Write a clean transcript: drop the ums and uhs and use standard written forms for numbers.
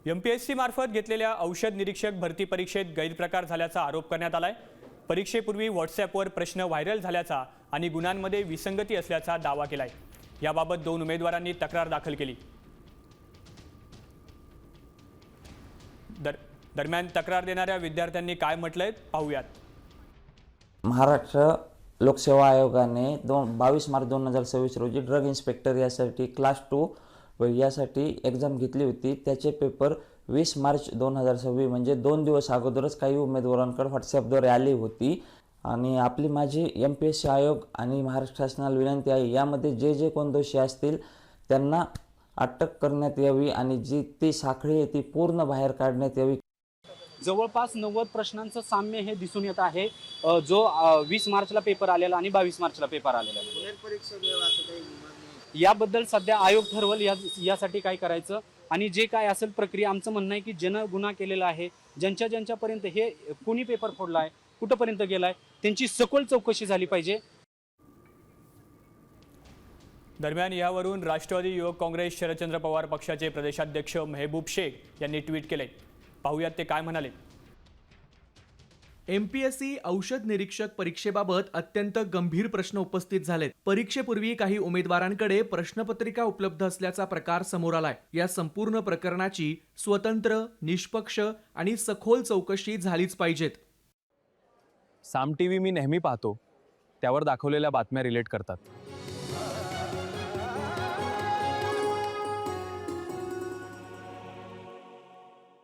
MPSC मार्फत घेतलेल्या औषध निरीक्षक भरती परीक्षेत गैरप्रकार झाल्याचा आरोप करण्यात आलाय। परीक्षेपूर्वी व्हॉट्सॲपवर प्रश्न व्हायरल झाल्याचा आणि गुणांमध्ये विसंगती असल्याचा दावा केलाय। याबाबत 2 उमेदवारांनी तक्रार दाखल केली। दरम्यान तक्रार देणाऱ्या विद्यार्थ्यांनी काय म्हटलंय पाहूयात। महाराष्ट्र लोकसेवा आयोगाने 22 मार्च 2026 रोजी ड्रग इन्स्पेक्टर यासाठी क्लास 2 यासाठी एक्झाम घेतली होती। त्याचे पेपर 20 मार्च 2026 म्हणजे 2 दिवस अगोदरच काही उमेदवारांकडे व्हॉट्सॲपद्वारे आली होती। आणि आपली माझी MPSC आयोग आणि महाराष्ट्र शासनाला विनंती आहे, यामध्ये जे कोण दोषी असतील त्यांना अटक करण्यात यावी आणि जी ती साखळी आहे ती पूर्ण बाहेर काढण्यात यावी। जवळपास 90 प्रश्नांचं साम्य हे दिसून येत आहे, जो 20 मार्चला पेपर आलेला आणि 22 मार्चला पेपर आलेला याबद्दल सध्या आयोग ठरवल यासाठी काय करायचं आणि जे काय असेल प्रक्रिया। आमचं म्हणणं आहे की ज्यानं गुन्हा केलेला आहे, ज्यांच्यापर्यंत हे कोणी पेपर फोडला आहे, कुठंपर्यंत गेलाय, त्यांची सखोल चौकशी झाली पाहिजे। दरम्यान यावरून राष्ट्रवादी युवक काँग्रेस शरदचंद्र पवार पक्षाचे प्रदेशाध्यक्ष मेहबूब शेख यांनी ट्विट केले। पाहूयात ते काय म्हणाले। MPSC औषध निरीक्षक परीक्षेबाबत अत्यंत गंभीर प्रश्न उपस्थित झालेत। परीक्षेपूर्वी काही उमेदवारांकडे प्रश्नपत्रिका उपलब्ध असल्याचा प्रकार समोर आलाय। या संपूर्ण प्रकरणाची स्वतंत्र, निष्पक्ष आणि सखोल चौकशी झालीच पाहिजेत। साम टीव्ही मी नेहमी पाहतो, त्यावर दाखवलेल्या बातम्या रिलेट करतात।